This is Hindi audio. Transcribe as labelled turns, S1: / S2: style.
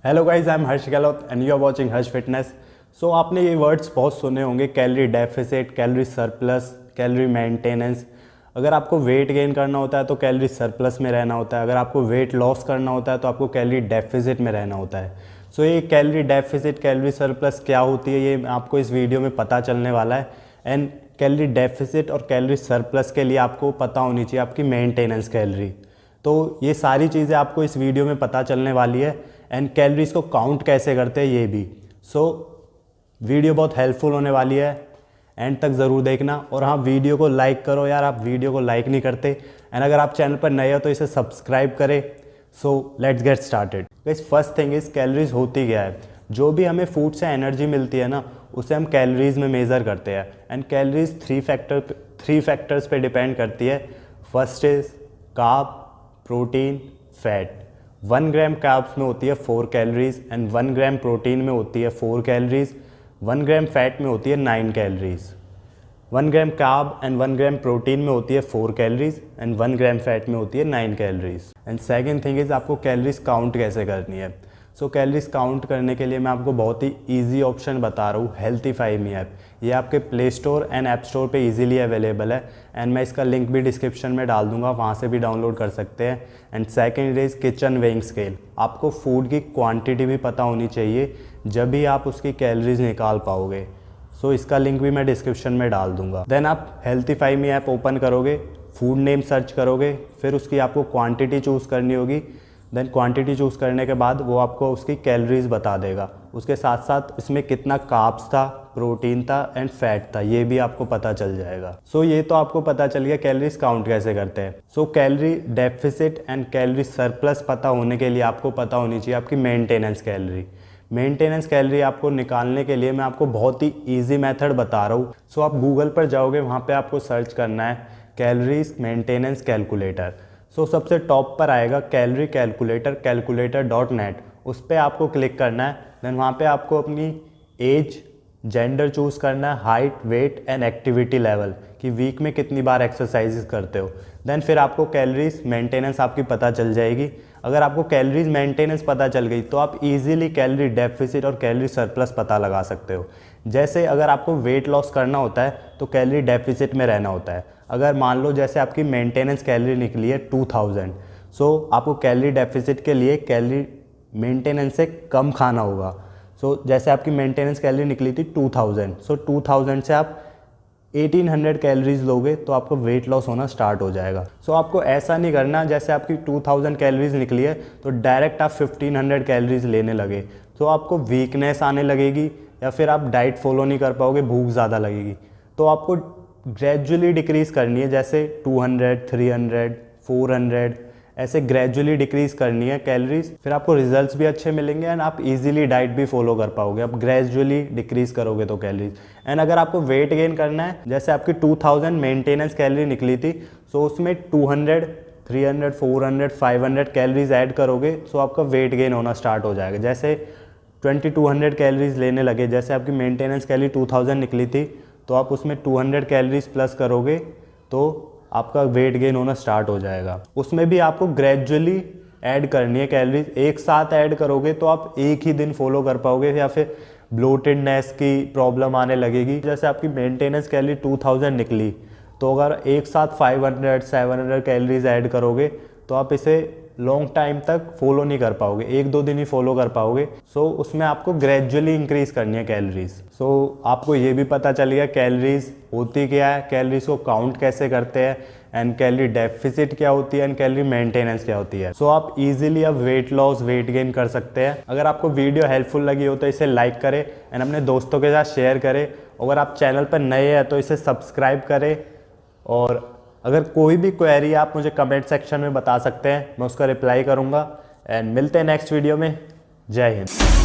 S1: Hello guys, I am Harsh Gehlot and you are watching Harsh fitness. So आपने ये वर्ड्स बहुत सुने होंगे, calorie deficit, calorie surplus, calorie maintenance. अगर आपको वेट गेन करना होता है तो कैलोरी सरप्लस में रहना होता है, अगर आपको वेट लॉस करना होता है तो आपको कैलोरी डेफिसिट में रहना होता है। सो ये कैलोरी डेफिसिट, कैलोरी सरप्लस क्या होती है, ये आपको इस वीडियो में पता चलने वाला है। एंड कैलोरी डेफिसिट और कैलोरी सरप्लस के लिए आपको पता होनी चाहिए आपकी मेंटेनेंस कैलोरी। तो ये सारी चीज़ें आपको इस वीडियो में पता चलने वाली है। एंड कैलोरीज को काउंट कैसे करते हैं ये भी। सो वीडियो बहुत हेल्पफुल होने वाली है, एंड तक ज़रूर देखना। और हाँ, वीडियो को लाइक करो यार, आप वीडियो को लाइक नहीं करते। एंड अगर आप चैनल पर नए हो तो इसे सब्सक्राइब करें। So let's get started. Guys, first thing is calories होती क्या है। जो भी हमें फूड से एनर्जी मिलती है ना, उसे हम कैलोरीज में मेज़र करते हैं। एंड कैलोरीज थ्री फैक्टर्स पे डिपेंड करती है। First is carb, protein, fat. 1 gram carbs में होती है 4 कैलोरीज एंड 1 ग्राम प्रोटीन में होती है 4 कैलोरीज। 1 ग्राम फैट में होती है 9 calories. 1 gram carb and 1 gram protein में होती है 4 कैलोरीज एंड 1 ग्राम फैट में होती है 9 calories. And second thing is आपको कैलोरीज काउंट कैसे करनी है। सो कैलोरीज काउंट करने के लिए मैं आपको बहुत ही ईजी ऑप्शन बता रहा हूँ, हेल्थीफाई मी ऐप। ये आपके play store and app store पे इजीली अवेलेबल है। एंड मैं इसका लिंक भी डिस्क्रिप्शन में डाल दूंगा, वहाँ से भी डाउनलोड कर सकते हैं। And second is kitchen weighing scale. आपको फूड की क्वांटिटी भी पता होनी चाहिए, जब भी आप उसकी कैलोरीज निकाल पाओगे। सो इसका लिंक भी मैं डिस्क्रिप्शन में डाल दूंगा। देन आप हेल्थीफाई मी ऐप ओपन करोगे, फूड नेम सर्च करोगे, फिर उसकी आपको क्वांटिटी चूज़ करनी होगी। देन क्वांटिटी चूज़ करने के बाद वो आपको उसकी कैलोरीज बता देगा। उसके साथ साथ इसमें कितना कार्ब्स था, प्रोटीन था एंड फैट था, ये भी आपको पता चल जाएगा। सो ये तो आपको पता चल गया कैलोरीज काउंट कैसे करते हैं। So calorie deficit and calorie surplus पता होने के लिए आपको पता होनी चाहिए आपकी मेंटेनेंस कैलोरी। मेंटेनेंस कैलोरी आपको निकालने के लिए मैं आपको बहुत ही ईजी मेथड बता रहा हूँ। सो आप गूगल पर जाओगे, वहाँ पर आपको सर्च करना है कैलोरीज मेंटेनेंस कैलकुलेटर। सो सबसे टॉप पर आएगा कैलोरी कैलकुलेटर, calculator.net। उस पर आपको क्लिक करना है। देन वहाँ पे आपको अपनी एज, जेंडर चूज़ करना है, height, weight and activity level, कि वीक में कितनी बार एक्सरसाइजेस करते हो। देन फिर आपको कैलोरीज मेंटेनेंस आपकी पता चल जाएगी। अगर आपको कैलोरीज मेंटेनेंस पता चल गई तो आप इजीली कैलोरी डेफिसिट और कैलोरी सरप्लस पता लगा सकते हो। जैसे अगर आपको वेट लॉस करना होता है तो कैलोरी डेफिसिट में रहना होता है। अगर मान लो जैसे आपकी मेंटेनेंस कैलोरी निकली है 2000, सो आपको कैलोरी डेफिसिट के लिए कैलोरी मेंटेनेंस से कम खाना होगा। सो जैसे आपकी मेंटेनेंस कैलोरी निकली थी 2000, सो 2000 से आप 1800 कैलोरीज लोगे तो आपको वेट लॉस होना स्टार्ट हो जाएगा। सो आपको ऐसा नहीं करना जैसे आपकी 2000 कैलोरीज निकली है तो डायरेक्ट आप 1500 कैलोरीज लेने लगे, तो आपको वीकनेस आने लगेगी या फिर आप डाइट फॉलो नहीं कर पाओगे, भूख ज़्यादा लगेगी। तो आपको ग्रेजुअली डिक्रीज़ करनी है, जैसे 200, 300, 400 ऐसे ग्रेजुअली डिक्रीज़ करनी है कैलोरीज। फिर आपको रिजल्ट्स भी अच्छे मिलेंगे एंड आप इजीली डाइट भी फॉलो कर पाओगे। आप ग्रेजुअली डिक्रीज़ करोगे तो कैलोरीज। एंड अगर आपको वेट गेन करना है, जैसे आपकी 2000 मेंटेनेंस कैलोरी निकली थी, सो उसमें 200, 300, 400, 500 कैलोरीज ऐड करोगे, सो आपका वेट गेन होना स्टार्ट हो जाएगा। जैसे 2200 कैलोरीज लेने लगे, जैसे आपकी मेंटेनेंस कैलोरी 2000 निकली थी, तो आप उसमें 200 कैलोरीज प्लस करोगे तो आपका वेट गेन होना स्टार्ट हो जाएगा। उसमें भी आपको ग्रेजुअली ऐड करनी है कैलोरीज। एक साथ ऐड करोगे तो आप एक ही दिन फॉलो कर पाओगे या फिर ब्लोटेडनेस की प्रॉब्लम आने लगेगी। जैसे आपकी मेंटेनेंस कैलोरी 2000 निकली, तो अगर एक साथ 500, 700 कैलोरीज ऐड करोगे तो आप इसे लॉन्ग टाइम तक फॉलो नहीं कर पाओगे, 1-2 दिन ही फॉलो कर पाओगे। सो उसमें आपको ग्रेजुअली इंक्रीज करनी है कैलोरीज। सो आपको ये भी पता चल गया कैलोरीज होती क्या है, कैलोरीज को काउंट कैसे करते हैं, एंड कैलोरी डेफिसिट क्या होती है एंड कैलोरी मेंटेनेंस क्या होती है। सो आप इजीली अब वेट लॉस, वेट गेन कर सकते हैं। अगर आपको वीडियो हेल्पफुल लगी हो तो इसे लाइक करें एंड अपने दोस्तों के साथ शेयर करें। अगर आप चैनल पर नए हैं तो इसे सब्सक्राइब करें। और अगर कोई भी क्वेरी आप मुझे कमेंट सेक्शन में बता सकते हैं, मैं उसका रिप्लाई करूँगा। एंड मिलते हैं नेक्स्ट वीडियो में। जय हिंद।